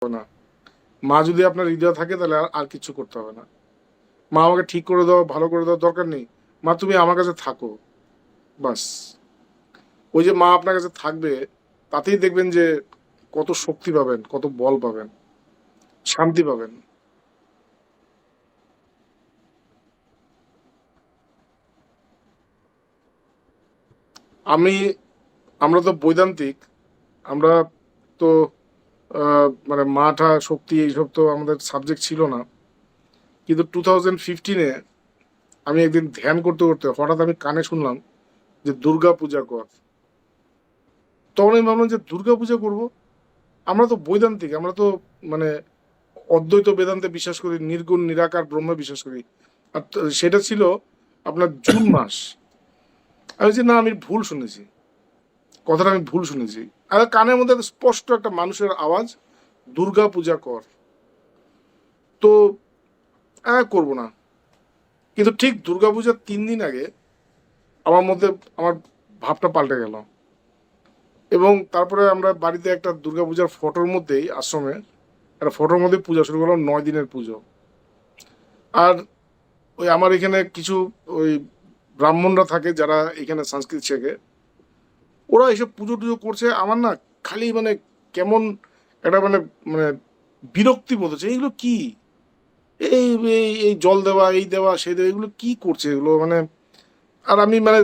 হবে না। মা যদি আপনার হৃদয়ে থাকে তাহলে আর কিছু করতে হবে না। মা আমাকে ঠিক করে দাও, ভালো করে দাও, দরকার নেই। মা তুমি আমার কাছে থাকো, বাস। ওই যে মা আপনার কাছে থাকবে, তাতেই দেখবেন যে কত শক্তি পাবেন, কত বল পাবেন, শান্তি পাবেন। আমি আমরা তো বৈদান্তিক, আমরা তো মানে মাঠা শক্তি এইসব তো আমাদের সাবজেক্ট ছিল না। কিন্তু 2015-এ আমি একদিন ধ্যান করতে করতে হঠাৎ আমি কানে শুনলাম যে দুর্গা পূজা কর। তখন আমি ভাবলাম যে দুর্গা পূজা করবো। আমরা তো বৈদান্তিক, আমরা তো মানে অদ্বৈত বেদান্তে বিশ্বাস করি, নির্গুণ নিরাকার ব্রহ্মে বিশ্বাস করি। আর সেটা ছিল আপনার জুন মাস। আমি যে না, আমি ভুল শুনেছি, কথাটা আমি ভুল শুনেছি। আর কানের মধ্যে স্পষ্ট একটা মানুষের আওয়াজ, দুর্গা পূজা কর। তো করবো না। কিন্তু ঠিক দুর্গা পূজার 3 দিন আগে আমার মধ্যে আমার ভাবটা পাল্টে গেল। এবং তারপরে আমরা বাড়িতে একটা দুর্গা পূজার ফটোর মধ্যেই, আশ্রমে একটা ফটোর মধ্যে পূজা শুরু করলাম, 9 দিনের পুজো। আর ওই আমার এখানে কিছু ওই ব্রাহ্মণরা থাকে যারা এখানে সংস্কৃত শেখে, ওরা এইসব পুজো টুজো করছে। আমার না খালি মানে কেমন একটা মানে মানে বিরক্তি বোধ হচ্ছে। এইগুলো কি, এই এই এই জল দেওয়া, এই দেওয়া, সেই দেওয়া, এগুলো কি করছে এগুলো মানে। আর আমি মানে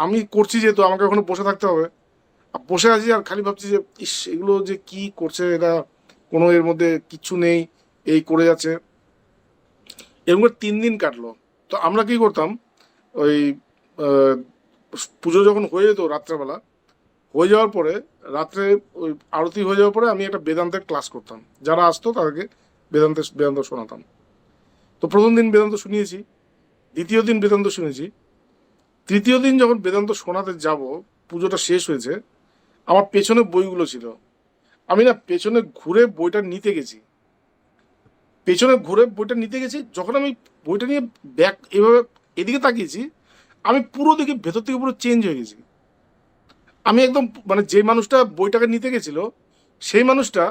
আমি করছি যেহেতু আমাকে ওখানে বসে থাকতে হবে। আর বসে আছি আর খালি ভাবছি যে ইস, এগুলো যে কি করছে এরা, কোনো এর মধ্যে কিচ্ছু নেই, এই করে যাচ্ছে। এরকম করে 3 দিন কাটলো। তো আমরা কি করতাম, ওই আহ, পুজো যখন হয়ে যেত রাত্রেবেলা, হয়ে যাওয়ার পরে, রাত্রে ওই আরতি হয়ে যাওয়ার পরে আমি একটা বেদান্তের ক্লাস করতাম। যারা আসতো তাদেরকে বেদান্ত শোনাতাম। তো প্রথম দিন বেদান্ত শুনিয়েছি, দ্বিতীয় দিন বেদান্ত শুনেছি, তৃতীয় দিন যখন বেদান্ত শোনাতে যাব, পুজোটা শেষ হয়েছে, আমার পেছনে বইগুলো ছিল। আমি না পেছনে ঘুরে বইটা নিতে গেছি, পেছনে ঘুরে বইটা নিতে গেছি। যখন আমি বইটা নিয়ে ব্যাক এভাবে এদিকে তাকিয়েছি, আমি পুরো দিকে ভেতর থেকে পুরো চেঞ্জ হয়ে গেছি। আমি একদম মানে যে মানুষটা বইটাকে নিতে গেছিল, সেই মানুষটা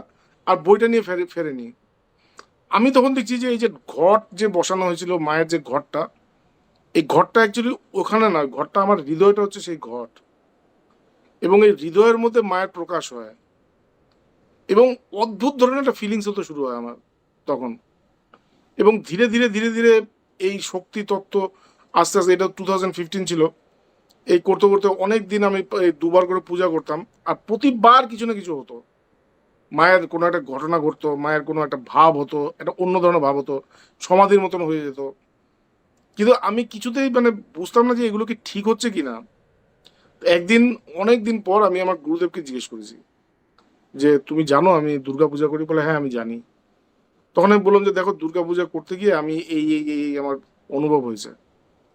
আর বইটা নিয়ে ফেরেনি। আমি তখন দেখছি যে এই যে ঘট যে বসানো হয়েছিল, মায়ের যে ঘরটা, এই ঘরটা অ্যাকচুয়ালি ওখানে নয়, ঘরটা আমার হৃদয়টা হচ্ছে সেই ঘট। এবং এই হৃদয়ের মধ্যে মায়ের প্রকাশ হয়। এবং অদ্ভুত ধরনের একটা ফিলিংস হতে শুরু হয় আমার তখন। এবং ধীরে ধীরে ধীরে ধীরে এই শক্তি তত্ত্ব আস্তে আস্তে, এটা 2015 ছিল, এই করতে করতে অনেক দিন আমি এই 2বার করে পূজা করতাম। আর প্রতিবার কিছু না কিছু হতো, মায়ের কোনো একটা ঘটনা ঘটতো, মায়ের কোনো একটা ভাব হতো, একটা অন্য ধরনের ভাব হতো, সমাধির মতন হয়ে যেত। কিন্তু আমি কিছুতেই মানে বুঝতাম না যে এগুলো কি ঠিক হচ্ছে কিনা। একদিন, অনেক দিন পর আমি আমার গুরুদেবকে জিজ্ঞেস করেছি যে তুমি জানো আমি দুর্গা পূজা করি? বলে হ্যাঁ আমি জানি। তখন আমি বললাম যে দেখো, দুর্গা পূজা করতে গিয়ে আমি এই এই এই এই আমার অনুভব হয়েছে।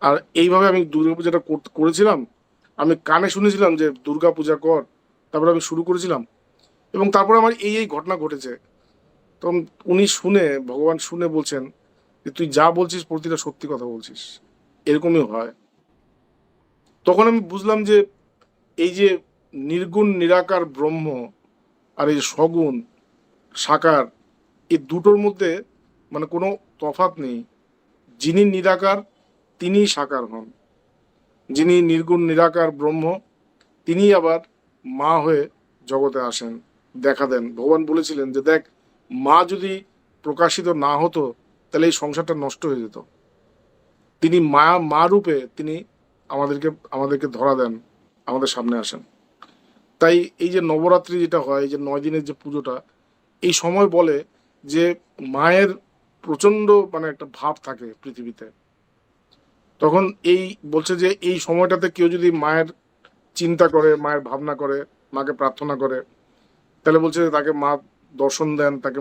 আর এইভাবে আমি দুর্গা পূজাটা করেছিলাম। আমি কানে শুনেছিলাম যে দুর্গা পূজা কর, তারপরে আমি শুরু করেছিলাম। এবং তারপরে আমার এই এই ঘটনা ঘটেছে। তখন উনি শুনে, ভগবান শুনে বলছেন যে তুই যা বলছিস প্রতিটা সত্যি কথা বলছিস, এরকমই হয়। তখন আমি বুঝলাম যে এই যে নির্গুণ নিরাকার ব্রহ্ম আর এই যে সগুণ সাকার, এই দুটোর মধ্যে মানে কোনো তফাৎ নেই। যিনি নিরাকার তিনিই সাকার হন, যিনি নির্গুণ নিরাকার ব্রহ্ম তিনি আবার মা হয়ে জগতে আসেন, দেখা দেন। ভগবান বলেছিলেন যে দেখ, মা যদি প্রকাশিত না হতো তাহলে এই সংসারটা নষ্ট হয়ে যেত। তিনি মা, মা রূপে তিনি আমাদেরকে আমাদেরকে ধরা দেন, আমাদের সামনে আসেন। তাই এই যে নবরাত্রি যেটা হয়, এই যে 9 দিনের যে পুজোটা, এই সময় বলে যে মায়ের প্রচন্ড মানে একটা ভাব থাকে পৃথিবীতে। তখন এই বলছে যে এই সময়টাতে কেউ যদি মায়ের চিন্তা করে, মায়ের ভাবনা করে, মাকে প্রার্থনা করে, তাহলে বলছে যে তাকে মা দর্শন দেন, তাকে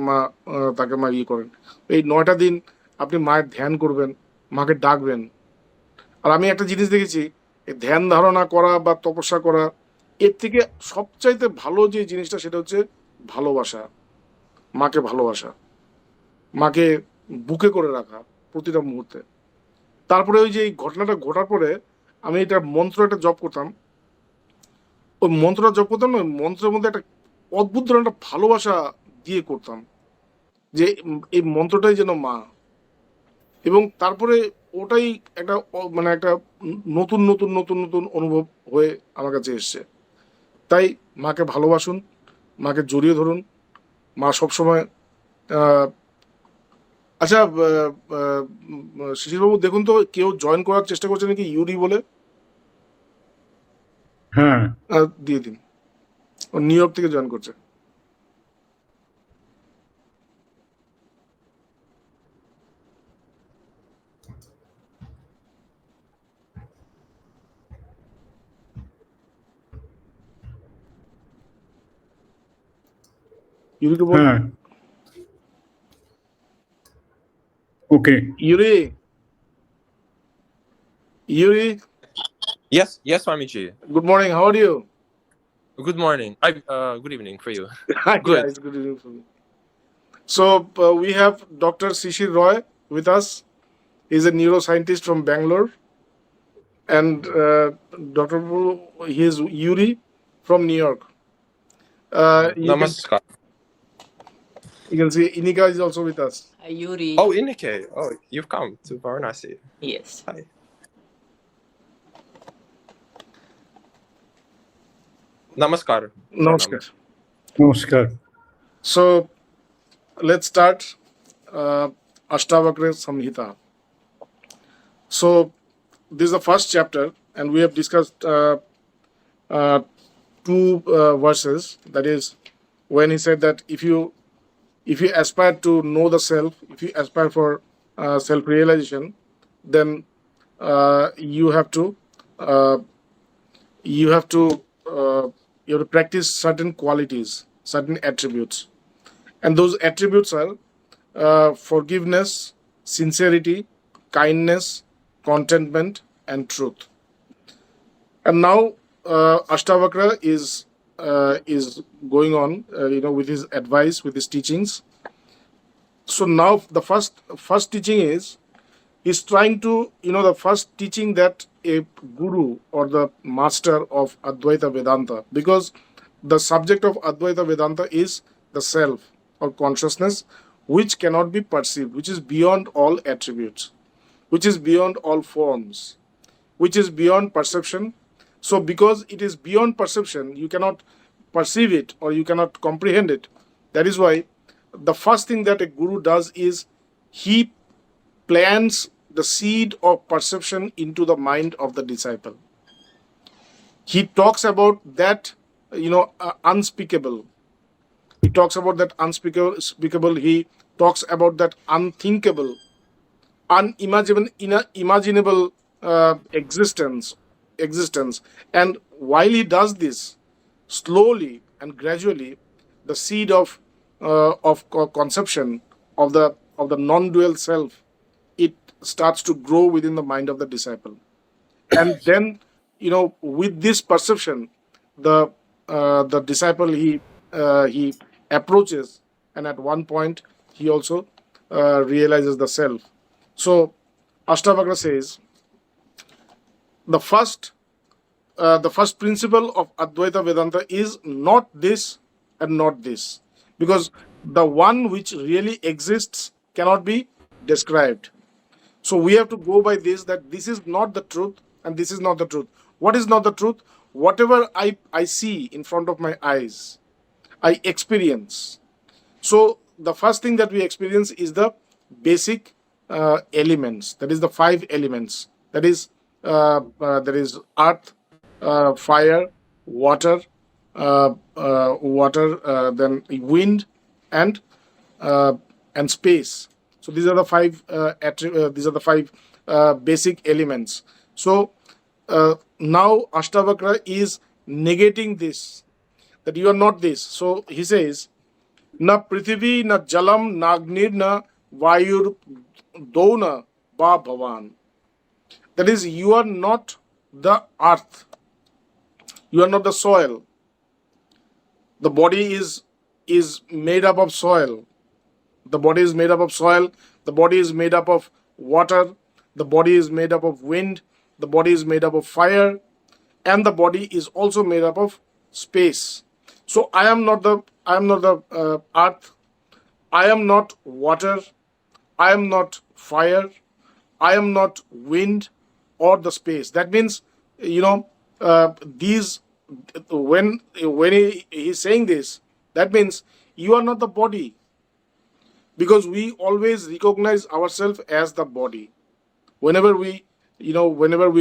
মা ইয়ে করেন। এই 9টা দিন আপনি মায়ের ধ্যান করবেন, মাকে ডাকবেন। আর আমি একটা জিনিস দেখেছি, এই ধ্যান ধারণা করা বা তপস্যা করা, এর থেকে সবচাইতে ভালো যে জিনিসটা সেটা হচ্ছে ভালোবাসা, মাকে ভালোবাসা, মাকে বুকে করে রাখা প্রতিটা মুহূর্তে। তারপরে ওই যে এই ঘটনাটা ঘটার পরে আমি এটা মন্ত্র একটা জপ করতাম। ওই মন্ত্রটা জপ করতাম না, ওই মন্ত্রের মধ্যে একটা অদ্ভুত ধরনের একটা ভালোবাসা দিয়ে করতাম, যে এই মন্ত্রটাই যেন মা, এবং তারপরে ওটাই একটা মানে একটা নতুন নতুন নতুন নতুন অনুভব হয়ে আমার কাছে এসছে। তাই মাকে ভালোবাসুন, মাকে জড়িয়ে ধরুন। মা সবসময় আহ, আচ্ছা, শিশিরবাবু দেখুন তো, কেউ জয়েন করার চেষ্টা করছে নাকি ইউরি বলে? হ্যাঁ, দিয়ে দিন। ও নিউ ইয়র্ক থেকে জয়েন করছে। ইউরিকে বল। হ্যাঁ, okay. Yuri, Yuri, Yes, Swamiji. good morning, how are you? Good morning. Good evening for you. Yeah, Good. it's good evening for me. So we have Dr. Shishir Roy with us. He's a neuroscientist from Bangalore, and Dr. He is Yuri from New York. Namaskar. You can see Inika is also with us. Yuri. Oh, Inike. Oh, you've come to Varanasi. Yes. Hi. Namaskar. Namaskar. নমস্কার। So let's start Astavakra Samhita. So this is the first chapter, and we have discussed two verses. That is, when he said that if you aspire to know the self, if you aspire for self-realization, then you have to uh, you have to practice certain qualities, certain attributes, and those attributes are forgiveness, sincerity, kindness, contentment, and truth. And now Astavakra is going on, with his advice, with his teachings. So now the first teaching is, he's trying to, the first teaching that a guru or the master of Advaita Vedanta, because the subject of Advaita Vedanta is the self or consciousness, which cannot be perceived, which is beyond all attributes, which is beyond all forms, which is beyond perception. So because it is beyond perception, you cannot perceive it or you cannot comprehend it. That is why the first thing that a guru does is he plants the seed of perception into the mind of the disciple. He talks about that, unspeakable. He talks about that unspeakable. He talks about that unthinkable, unimaginable existence. And while he does this, slowly and gradually, the seed of conception of the non-dual self, it starts to grow within the mind of the disciple. And then, with this perception, the disciple, he approaches, and at one point he also realizes the self. So Astavakra says, the first principle of Advaita Vedanta is not this and not this, because the one which really exists cannot be described. So we have to go by this, that this is not the truth and this is not the truth. What is not the truth? Whatever I see in front of my eyes, I experience. So the first thing that we experience is the basic elements. That is the 5 elements. That is earth, fire, water, then wind, and space. So these are the 5 basic elements. So now Astavakra is negating this, that you are not this. So he says, na prithvi na jalam na agnir na vayur dona ba bhavan. That is, you are not the earth, you are not the soil. The body is made up of soil. The body is made up of soil. The body is made up of water. The body is made up of wind. The body is made up of fire. And the body is also made up of space. So I am not the earth. I am not water, I am not fire, I am not wind or the space. That means, these, when he's saying this, that means you are not the body, because we always recognize ourselves as the body. Whenever we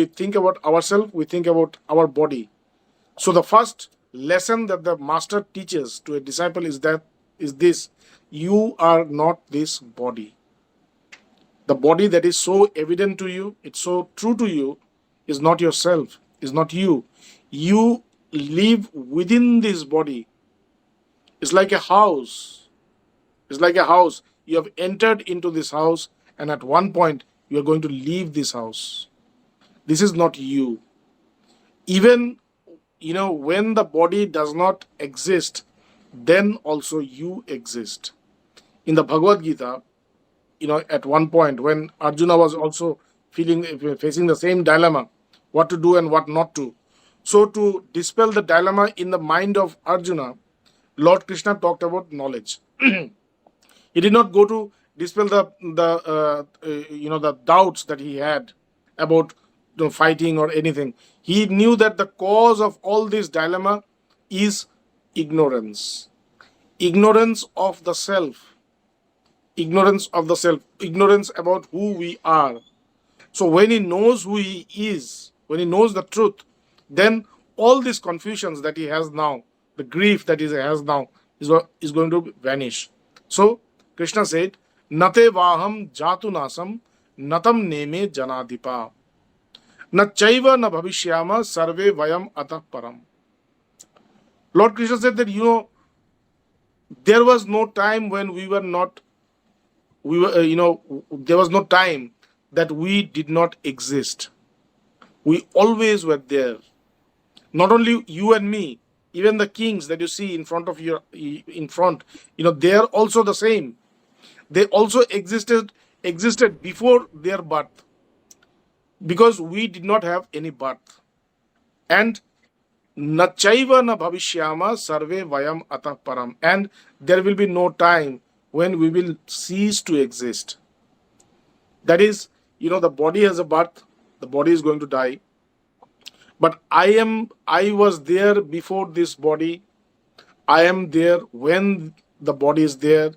think about ourselves, we think about our body. So the first lesson that the master teaches to a disciple is this: you are not this body. The body that is so evident to you, it's so true to you, is not yourself, is not you. You live within this body. It's like a house. It's like a house. You have entered into this house, and at one point, you are going to leave this house. This is not you. Even, when the body does not exist, then also you exist. In the Bhagavad Gita, at one point when Arjuna was also facing the same dilemma, what to do and what not to. So to dispel the dilemma in the mind of Arjuna, Lord Krishna talked about knowledge. He did not go to dispel the doubts that he had about fighting or anything. He knew that the cause of all this dilemma is ignorance. Ignorance of the self. Ignorance of the self. Ignorance about who we are. So when he knows who he is, when he knows the truth, then all these confusions that he has now, the grief that he has now, is going to vanish. So Krishna said, Nate vaham jatu nasam natam neme janadipa. Na chaiva na bhavishyama sarve vayam atah param. Lord Krishna said that, there was no time when there was no time that we did not exist. We always were there. Not only you and me, even the kings that you see in front, they are also the same. They also existed before their birth, because we did not have any birth. And nachaiva na bhavishyama sarve vayam atah param. And there will be no time when we will cease to exist. That is, the body has a birth, the body is going to die. But I was there before this body. I am there when the body is there,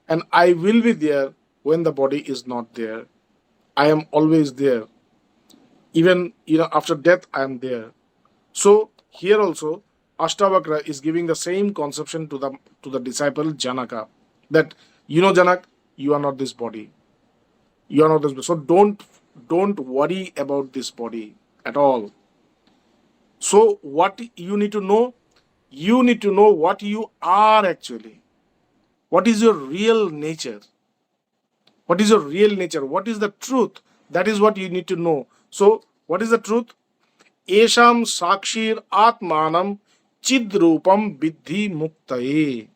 and I will be there when the body is not there. I am always there. Even, after death, I am there. So here also, Astavakra is giving the same conception to the disciple Janaka, that, Janak, you are not this body. You are not this body. So don't worry about this body at all. So what you need to know? You need to know what you are actually. What is your real nature? What is your real nature? What is the truth? That is what you need to know. So what is the truth? Esham sakshir atmanam chidrupam vidhi muktaye.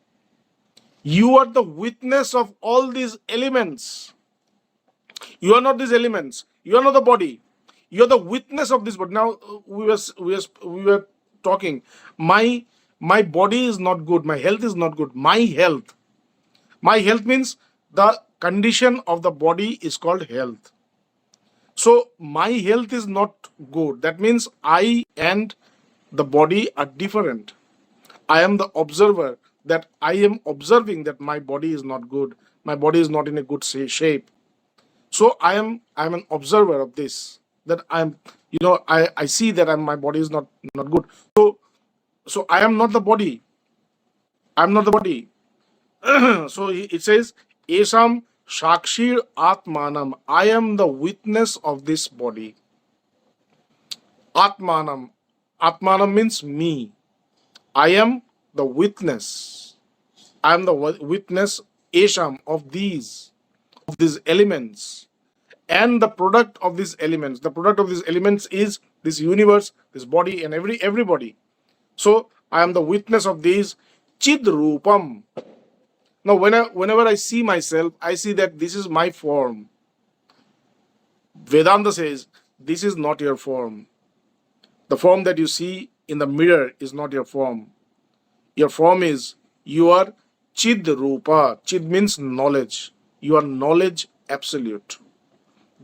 You are the witness of all these elements. You are not these elements. You are not the body. You are the witness of this body. Now we were talking. My body is not good. My health is not good. My health means the condition of the body is called health. So my health is not good. That means I and the body are different. I am the observer, that I am observing that my body is not good. My body is not in a good shape. So I am an observer of this. That I see that my body is not good. So I am not the body. I am not the body. So it says, Esam Shakshir Atmanam. I am the witness of this body. Atmanam. Atmanam means me. I am the witness. I am the witness, Esham, of these elements. And the product of these elements. The product of these elements is this universe, this body, and everybody. So I am the witness of these. Chid Rupam. Now, whenever I see myself, I see that this is my form. Vedanta says, this is not your form. The form that you see in the mirror is not your form. Your form is, you are Chid Rupa. Chid means knowledge. You are knowledge absolute.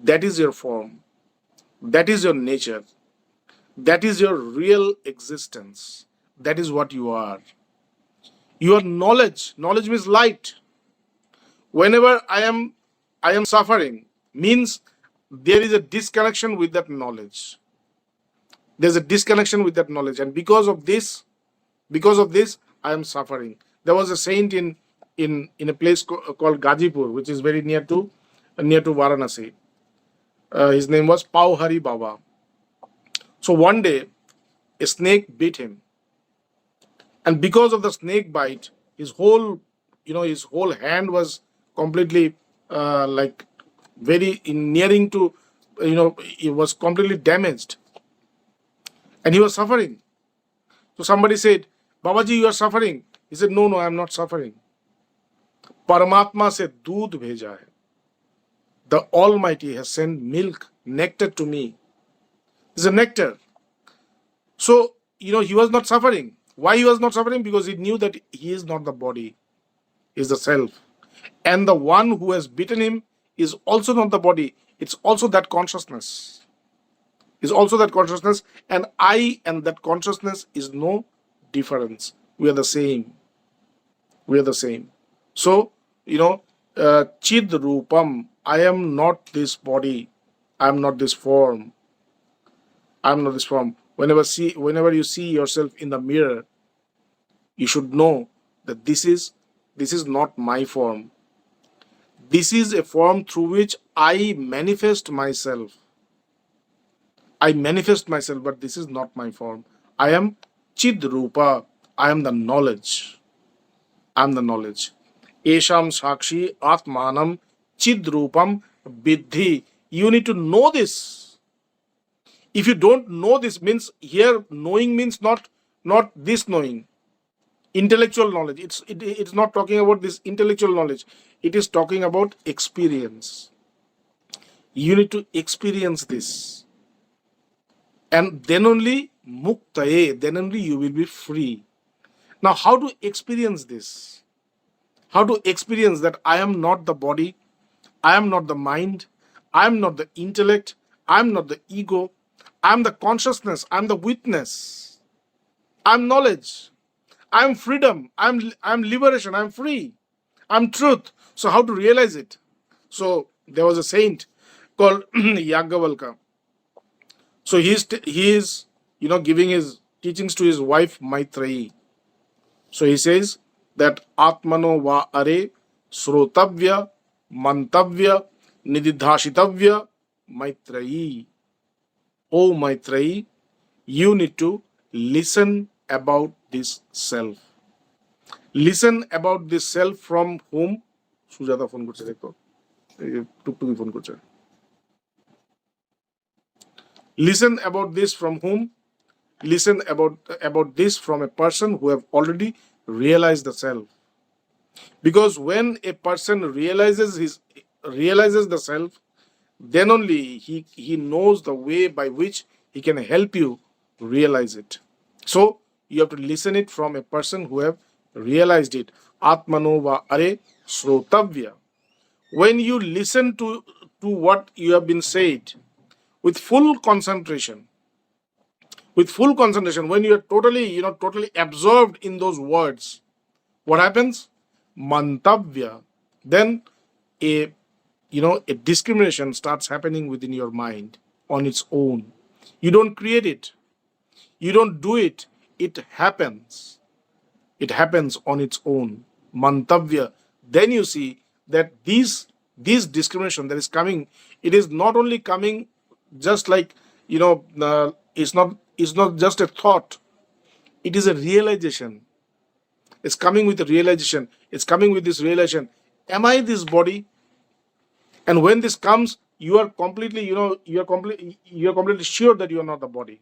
That is your form. That is your nature. That is your real existence. That is what you are. You are knowledge. Knowledge means light. Whenever I am suffering, means there is a disconnection with that knowledge. There's a disconnection with that knowledge, and because of this, I am suffering. There was a saint in a place called Gazipur, which is very near to Varanasi. His name was Pauhari Baba. So one day, a snake bit him, and because of the snake bite, his whole hand was completely like very nearing to it was completely damaged, and he was suffering. So somebody said, Babaji, you are suffering. He said, no, I am not suffering. Paramatma se doodh bheja hai. The Almighty has sent milk, nectar to me. It's a nectar. So, he was not suffering. Why he was not suffering? Because he knew that he is not the body, he is the self. And the one who has bitten him is also not the body. It's also that consciousness. And I and that consciousness is no difference. We are the same. So, Chid Rupam. I am not this body. I am not this form. Whenever you see yourself in the mirror, you should know that this is not my form. This is a form through which I manifest myself. But this is not my form. I am Chid Rupa. I am the knowledge. Esham Sakshi Atmanam Chid Rupam Biddhi. You need to know this. If you don't know this, means here knowing means not this knowing, intellectual knowledge. It's not talking about this intellectual knowledge. It is talking about experience. You need to experience this. And then only muktaye, then only you will be free. Now, how to experience this? How to experience that I am not the body, I am not the mind, I am not the intellect, I am not the ego, I am the consciousness, I am the witness, I am knowledge, I am freedom, I am liberation, I am free, I am truth. So how to realize it? So there was a saint called Yagyavalkya. So he is giving his teachings to his wife Maitreyi. So he says that Atmano va are srotavya mantavya nididhashitavya Maitreyi. Oh Maitreyi, you need to listen about this self. Listen about this self from whom? Sujata phone korche dekho. Tuktuki phone korche. Listen about this from whom? Listen about this from a person who have already realized the self. Because when a person realizes the self, then only he knows the way by which he can help you realize it. So you have to listen it from a person who have realized it. Atmano va are srotavya. When you listen to what you have been said with full concentration, when you are totally absorbed in those words, what happens? Mantavya. Then a discrimination starts happening within your mind on its own. You don't create it. You don't do it. It happens. It happens on its own. Mantavya. Then you see that this discrimination that is coming, it is not only coming just like, it's not just a thought. It is a realization. It's coming with a realization. It's coming with this realization. Am I this body? And when this comes, you are completely sure that you are not the body.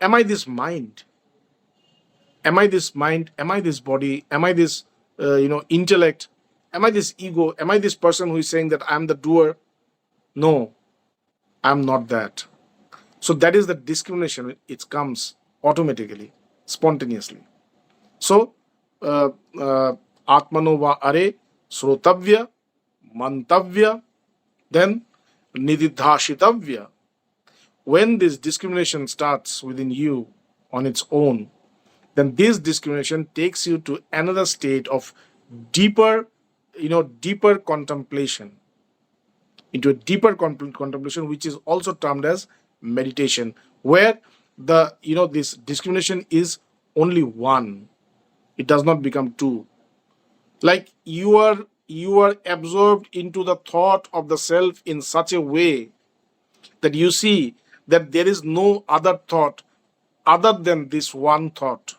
Am I this mind? Am I this mind? Am I this body? Am I this intellect? Am I this ego? Am I this person who is saying that I am the doer? No, I am not that. So that is the discrimination. It comes automatically, spontaneously. So Atmano va are srotavya, mantavya, then nididhashitavya. When this discrimination starts within you on its own, then this discrimination takes you to another state of deeper, deeper contemplation, into a deeper contemplation, which is also termed as meditation, where this discrimination is only one. It does not become two. Like you are absorbed into the thought of the self in such a way that you see that there is no other thought other than this one thought,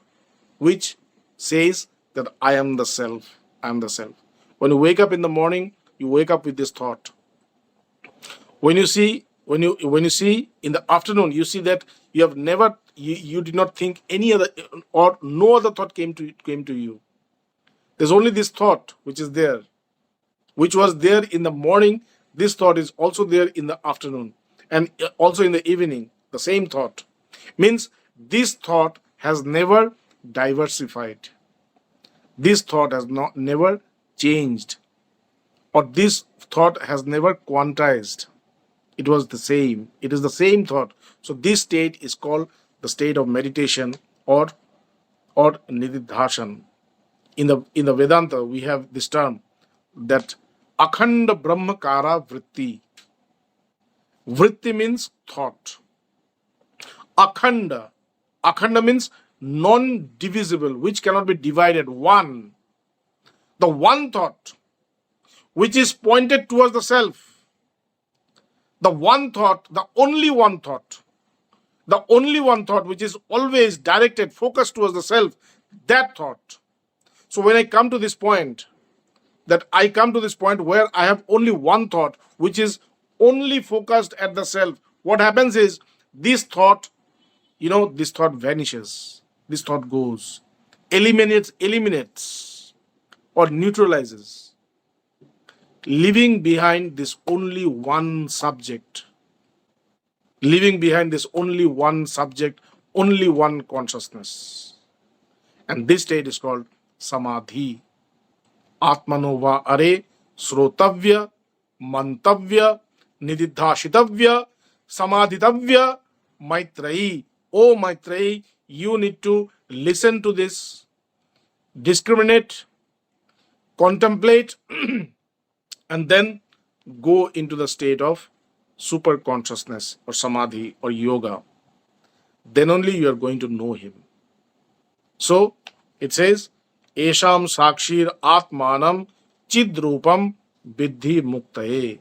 which says that I am the self. I am the self. When you wake up in the morning, you wake up with this thought. When you see in the afternoon, you see that you have never you did not think any other, or no other thought came to you. There's only this thought which is there, which was there in the morning. This thought is also there in the afternoon and also in the evening. The same thought means this thought has never diversified. This thought has never changed, or this thought has never quantized. It was the same. It is the same thought. So this state is called the state of meditation or nididhashan. In the Vedanta, we have this term that akhanda brahmakara vritti. Vritti means thought. Akhanda. Akhanda means non-divisible, which cannot be divided. One. The one thought which is pointed towards the self. The one thought, the only one thought which is always directed, focused towards the self, that thought. So when I come to this point, where I have only one thought, which is only focused at the self, what happens is this thought vanishes. This thought goes, eliminates or neutralizes, leaving behind this only one subject, only one consciousness. And this state is called samadhi. Atmano va are srotavya, mantavya, nididhashitavya, samadhitavya, Maitreyi. Oh Maitreyi, you need to listen to this, discriminate, contemplate, and then go into the state of super consciousness or samadhi or yoga. Then only you are going to know him. So it says, Esham sakshir atmanam chidrupam vidhi muktaye.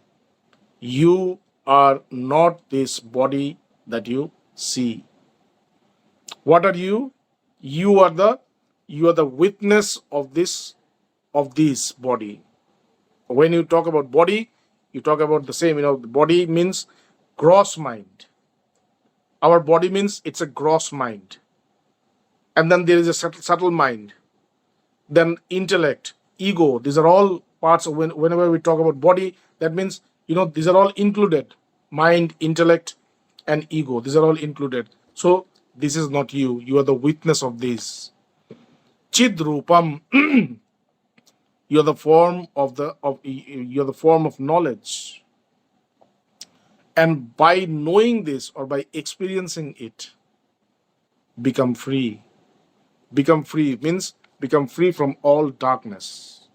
You are not this body that you see. What are you? You are the witness of this body. When you talk about body, you talk about the same. The body means gross mind. Our body means it's a gross mind. And then there is a subtle mind. Then intellect, ego. These are all parts of whenever we talk about body, that means, these are all included. Mind, intellect, and ego. These are all included. So this is not you. You are the witness of this. Chidrupam. You're the form of knowledge. And by knowing this or by experiencing it, become free. Become free means become free from all darkness.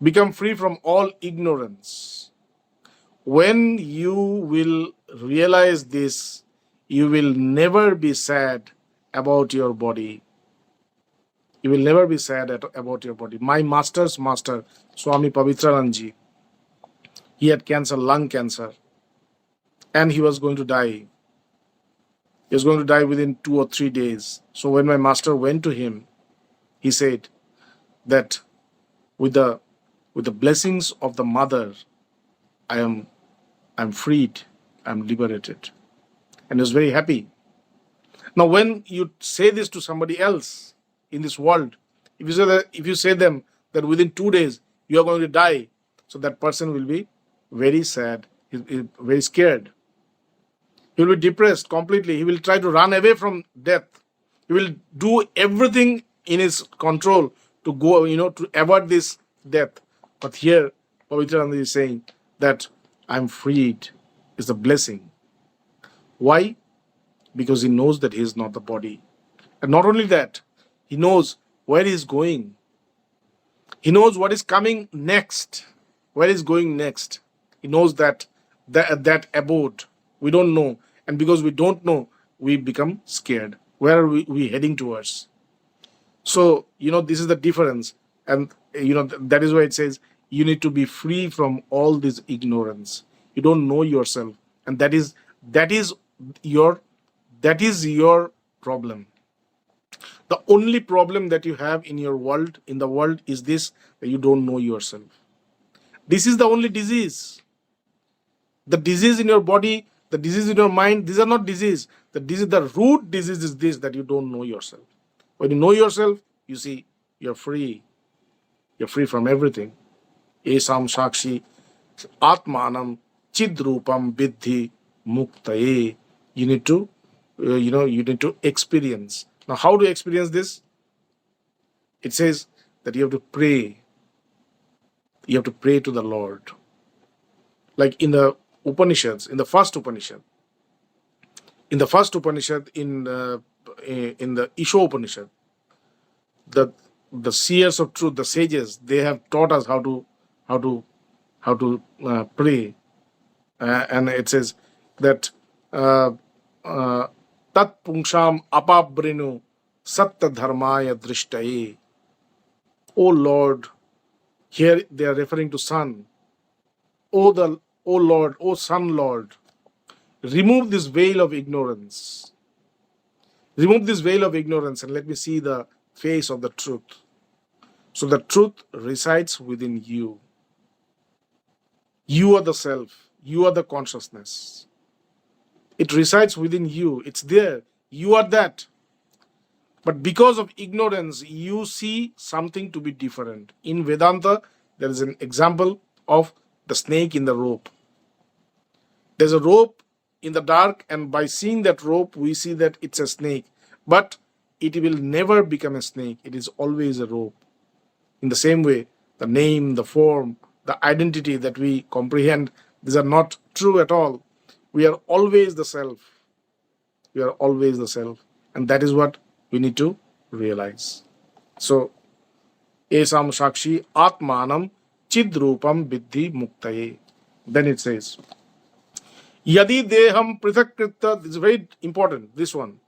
Become free from all ignorance. When you will realize this, you will never be sad about your body. You will never be sad about your body. My master's master, Swami Pavitranandji, he had cancer, lung cancer, and he was going to die. He was going to die within 2 or 3 days. So when my master went to him, he said that with the blessings of the mother, I'm freed, I'm liberated. And he was very happy. Now when you say this to somebody else in this world, if you say them that within 2 days you are going to die, so that person will be very sad, he's very scared. He will be depressed completely. He will try to run away from death. He will do everything in his control to go, to avoid this death. But here, Pavitrananda is saying that I'm freed is a blessing. Why? Because he knows that he is not the body. And not only that, he knows where he is going. He knows what is coming next, where is going next. He knows that abode. We don't know. And because we don't know, we become scared. Where are we heading towards? So, this is the difference. And, that is why it says you need to be free from all this ignorance. You don't know yourself. And that is your problem. The only problem that you have in the world is this, that you don't know yourself. This is the only disease. The disease in your body, the disease in your mind, these are not disease. The root disease is this, that you don't know yourself. When you know yourself, you see, you're free. You're free from everything. Esam Shakshi Atmanam Chidrupam Vidhi Muktaye. You need to experience. Now, how to experience this? It says that you have to pray. You have to pray to the Lord. Like in the Upanishads, in the first Upanishad, in the Isho Upanishad, the seers of truth, the sages, they have taught us how to pray, and it says that tat pungsham apabrinu satta dharmaya drishtaye. O Lord, here they are referring to sun. O Lord, O Sun Lord, remove this veil of ignorance. Remove this veil of ignorance and let me see the face of the truth. So the truth resides within you. You are the self. You are the consciousness. It resides within you. It's there. You are that. But because of ignorance, you see something to be different. In Vedanta, there is an example of the snake in the rope. There's a rope in the dark, and by seeing that rope, we see that it's a snake. But it will never become a snake. It is always a rope. In the same way, the name, the form, the identity that we comprehend, these are not true at all. We are always the self. We are always the self. And that is what we need to realize. So, Esam Shakshi Atmanam Chidrupam Vidhi Muktaye. Then it says, Yadi Deham Prithakritta, this is very important, this one.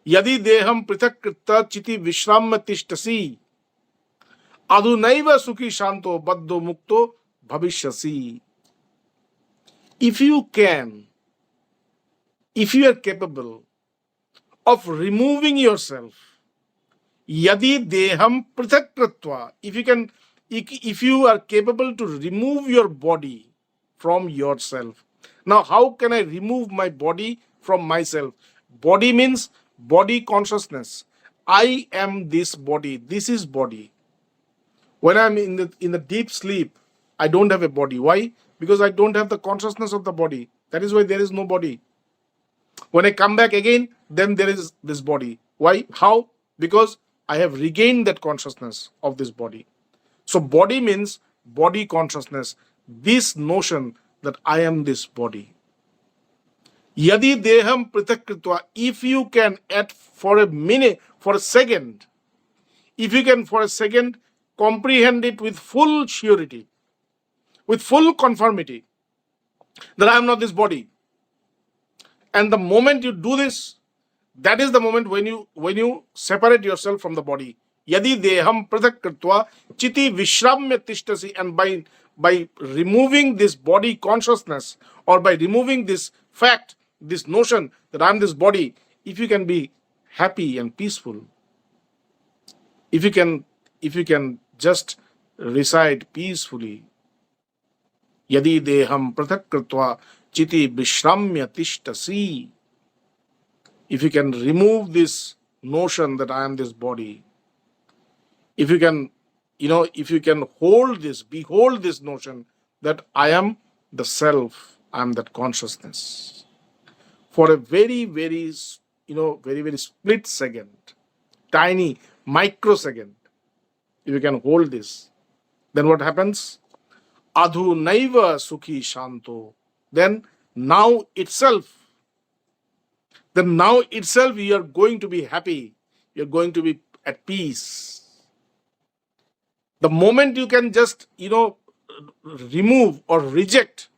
Yadi Deham Prithakritta Chiti Vishramma Tishtasi Adunaiva Sukhi Shanto Baddho Mukto Bhavishyasi. If you are capable of removing yourself, Yadi Deham Prithakritva, if you are capable to remove your body from yourself. Now, how can I remove my body from myself? Body means body consciousness. I am this body. This is body. When I'm in the deep sleep, I don't have a body. Why? Because I don't have the consciousness of the body. That is why there is no body. When I come back again, then there is this body. Why? How? Because I have regained that consciousness of this body. So body means body consciousness. This notion that I am this body. Yadi deham prithakritva, if you can for a second comprehend it with full surety, with full conformity, that I am not this body. And the moment you do this, that is the moment when you separate yourself from the body. Yadi deham prithakritva chiti vishramya tishtasi, and by removing this body consciousness, or by removing this fact, this notion that I am this body, if you can be happy and peaceful, if you can just reside peacefully, yadi deham prithakritva chiti vishramya tishtasi, if you can remove this notion that I am this body, if you can behold this notion that I am the self, I am that consciousness, for a very, very, very, very split second, tiny microsecond, if you can hold this, then what happens? Adhu naiva sukhi shanto. Then now itself, you are going to be happy. You're going to be at peace. The moment you can just, remove or reject,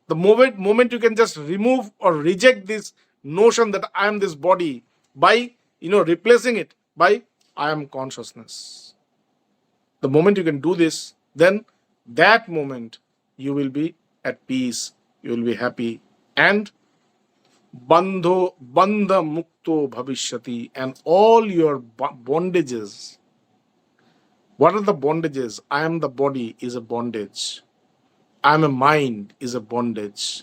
the moment you can just remove or reject this notion that I am this body by, replacing it by I am consciousness. The moment you can do this, then that moment you will be at peace, you will be happy, and bandha mukto bhavishyati, and all your bondages. What are the bondages? I am the body is a bondage. I am a mind is a bondage.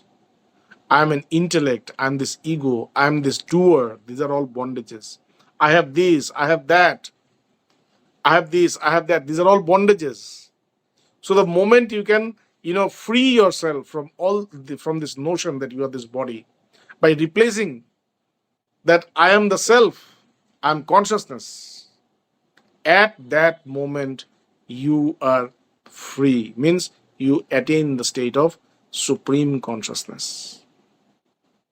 I am an intellect. I am this ego. I am this doer. These are all bondages. I have this. I have that. I have this. I have that. These are all bondages. So the moment you can, free yourself from from this notion that you are this body by replacing that I am the self, I am consciousness. At that moment, you are free. Means you attain the state of supreme consciousness.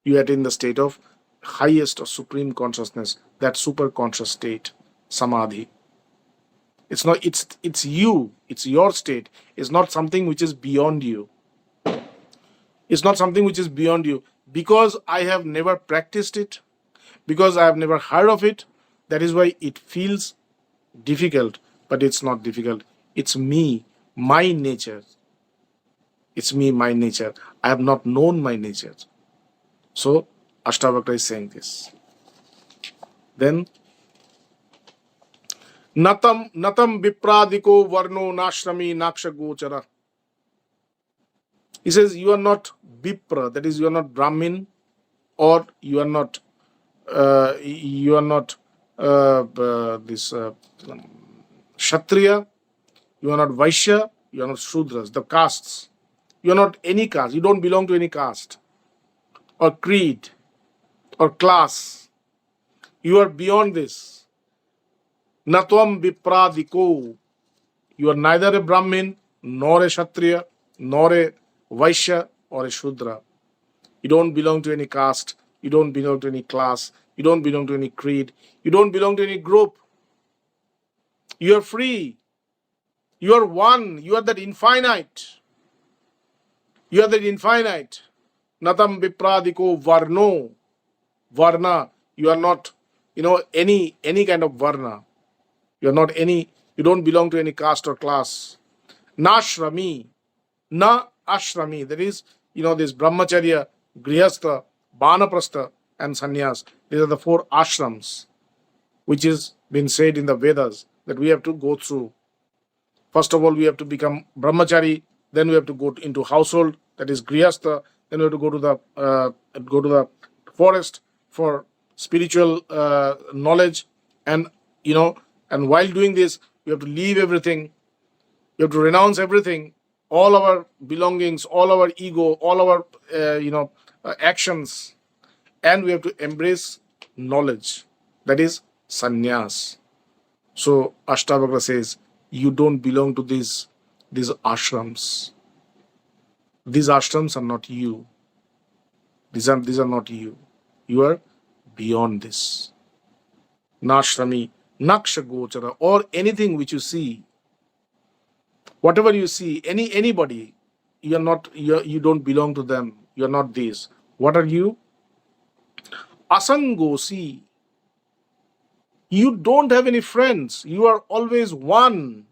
You attain the state of highest or supreme consciousness, that super conscious state, samadhi. It's not. It's you. It's your state. It's not something which is beyond you. It's not something which is beyond you. Because I have never practiced it, because I have never heard of it, that is why it feels difficult. But it's not difficult. It's me, my nature. It's me, my nature. I have not known my nature. So Astavakra is saying this. Then Natam vipradiko varno nashrami naksha gochara. He says you are not Vipra, that is you are not Brahmin, or you are not this Kshatriya, you are not Vaishya, you are not Shudras, the castes. You are not any caste, you don't belong to any caste or creed or class. You are beyond this. Natvam vipradiko. You are neither a Brahmin, nor a Kshatriya, nor a Vaishya, or a Shudra. You don't belong to any caste. You don't belong to any class. You don't belong to any creed. You don't belong to any group. You are free. You are one. You are that infinite. You are that infinite. Natam vipradiko varno. Varna. You are not, any kind of varna. You are not any, you don't belong to any caste or class. Nashrami. Na ashrami. That is, this brahmacharya, grihastha, banaprastha, and sannyas. These are the 4 ashrams, which is been said in the Vedas that we have to go through. First of all, we have to become brahmachari. Then we have to go into household, that is grihastha. Then we have to go to the forest for spiritual knowledge, and and while doing this, we have to leave everything. We have to renounce everything, all our belongings, all our ego, all our actions, and we have to embrace knowledge. That is sannyas. So Astavakra says, you don't belong to these ashrams. These ashrams are not you. These are not you. You are beyond this. Nashrami, naksha gochara, or anything which you see. Whatever you see, anybody, you are not. You don't belong to them. You are not these. What are you? Asangosi. You don't have any friends. You are always one.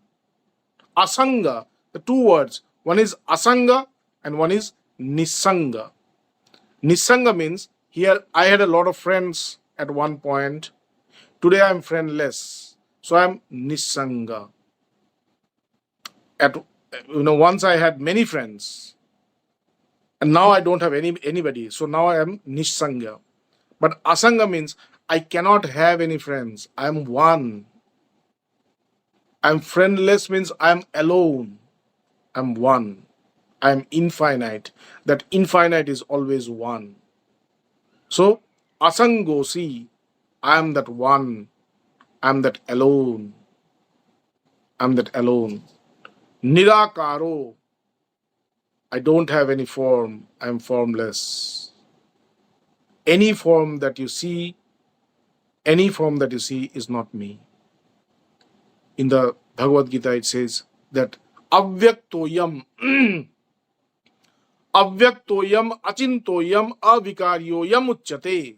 Asanga. The 2 words. One is asanga and one is nisanga. Nisanga means, here I had a lot of friends at one point. Today I am friendless. So I am nisanga. Once I had many friends, and now I don't have anybody. So now I am nisanga. But asanga means I cannot have any friends. I am one. I am friendless means I am alone. I am one. I am infinite. That infinite is always one. So asangosi, I am that one. I am that alone. I'm that alone. Nirakaro, I don't have any form. I'm formless. Any form that you see is not me. In the Bhagavad Gita, it says that avyaktoyam, avyaktoyam, achintoyam, avikaryoyam uchyate.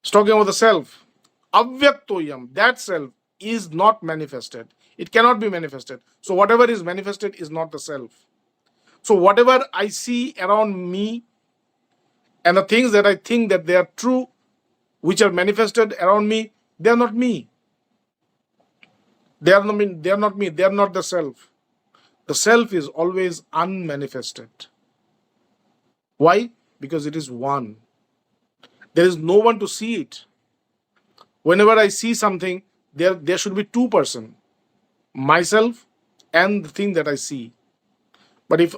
It's talking about the self. Avyaktoyam, that self is not manifested. It cannot be manifested. So whatever is manifested is not the self. So whatever I see around me and the things that I think that they are true, which are manifested around me, they are not me. They are not me. They are not the self. The self is always unmanifested. Why? Because it is one. There is no one to see it. Whenever I see something, there should be two persons, myself and the thing that I see. But if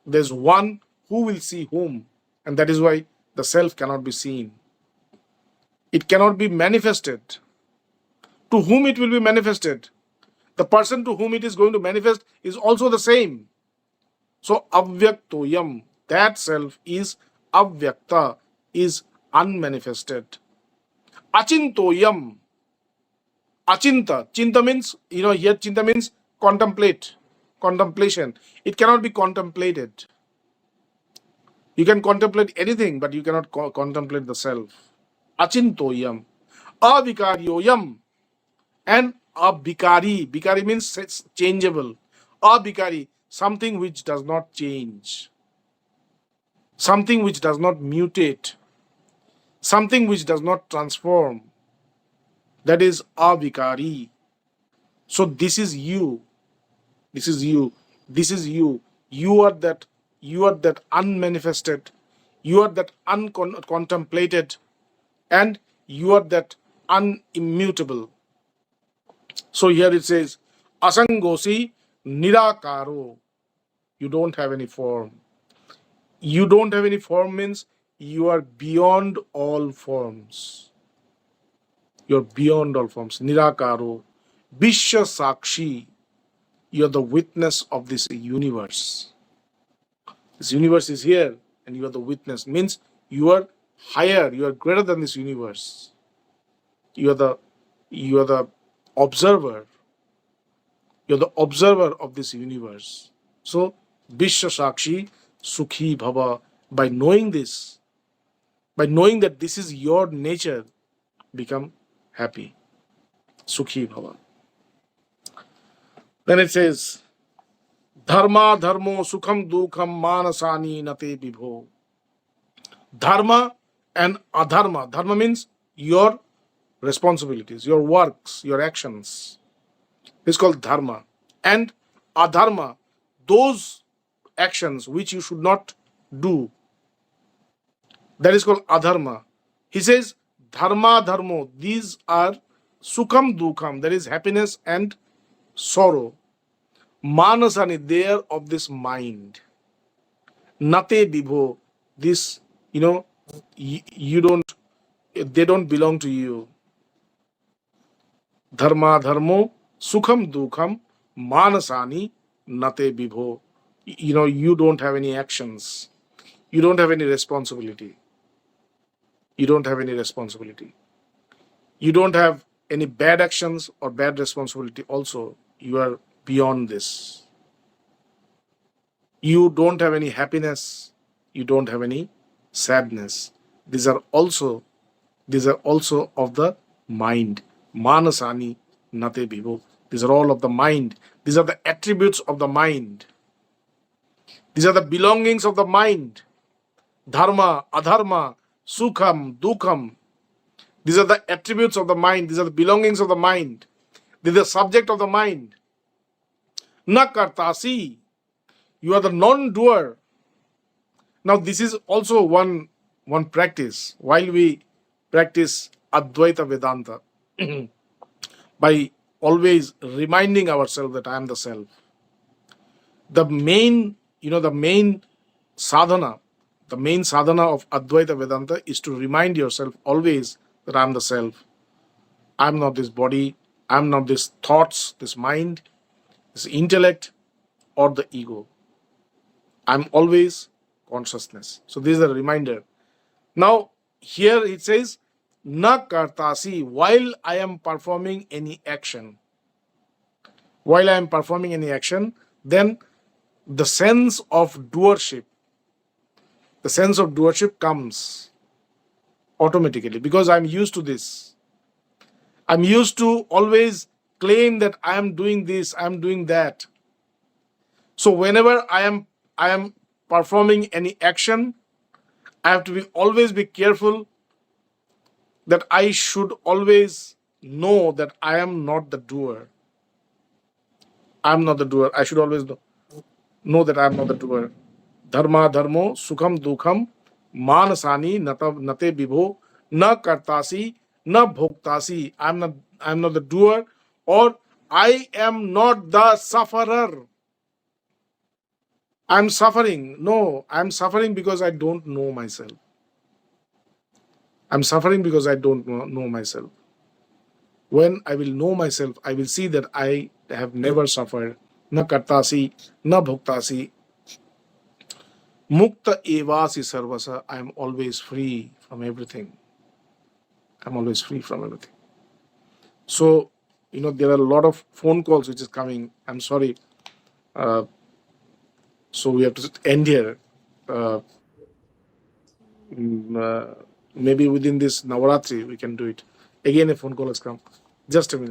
there's one, who will see whom? And that is why the self cannot be seen. It cannot be manifested. To whom it will be manifested? The person to whom it is going to manifest is also the same. So avyaktoyam, that self is avyakta, is unmanifested. Achintoyam, achinta. Chinta means, here chinta means contemplation. It cannot be contemplated. You can contemplate anything, but you cannot contemplate the self. Achintoyam, avikaryoyam, and abhikari. Bhikari means it's changeable. Abhikari, something which does not change, something which does not mutate, something which does not transform. That is abhikari. So this is you. This is you. This is you. You are that unmanifested. You are that uncontemplated, and you are that unimmutable. So here it says, asangosi nirakaro. You don't have any form. You don't have any form means you are beyond all forms. You're beyond all forms. Nirakaro. Vishwa Sakshi. You're the witness of this universe. This universe is here and you are the witness. Means you are higher, you are greater than this universe. You are the observer. You're the observer of this universe. So, Vishwa Sakshi Sukhi Bhava. By knowing this, by knowing that this is your nature, become happy. Sukhi Bhava. Then it says, Dharma dharmo sukham dukham manasani nate vibho. Dharma and adharma. Dharma means your responsibilities, your works, your actions. This is called dharma. And adharma, those actions which you should not do, that is called adharma. He says, dharma dharmo, these are sukham dukham, that is happiness and sorrow. Manasani, they are of this mind. Nate vibho, this, you don't, they don't belong to you. Dharma dharmo sukham dukham manasani nate vibho. You don't have any actions. You don't have any responsibility. You don't have any responsibility. You don't have any bad actions or bad responsibility also. You are beyond this. You don't have any happiness. You don't have any sadness. These are also of the mind. Manasani nate vibho. These are all of the mind. These are the attributes of the mind. These are the belongings of the mind. Dharma, adharma, sukham, dukham. These are the attributes of the mind. These are the belongings of the mind. These are the subject of the mind. Na kartasi. You are the non-doer. Now this is also one practice. While we practice Advaita Vedanta, by always reminding ourselves that I am the self. The main sadhana of Advaita Vedanta is to remind yourself always that I am the self. I am not this body. I'm not this thoughts, this mind, this intellect, or the ego. I'm always consciousness. So this is a reminder. Now, here it says, na kartasi, while I am performing any action. While I am performing any action, then the sense of doership, comes automatically because I'm used to this. I'm used to always claim that I am doing this, I am doing that. So whenever I am performing any action, I have to always be careful that I should always know that I am not the doer. I'm not the doer. I should always know that I'm not the doer. Dharma dharmo sukham dukham manasani nate vibho na kartasi na bhoktasi. I'm not the doer, or I am not the sufferer. I'm suffering. No, I'm suffering because I don't know myself. I'm suffering because I don't know myself. When I will know myself, I will see that I have never suffered. Na kartasi, na bhoktasi. Mukta evasi sarvasa. I am always free from everything. I'm always free from everything. So, there are a lot of phone calls which is coming. I'm sorry. So we have to end here. Maybe within this Navaratri, we can do it. Again, a phone call has come. Just a minute.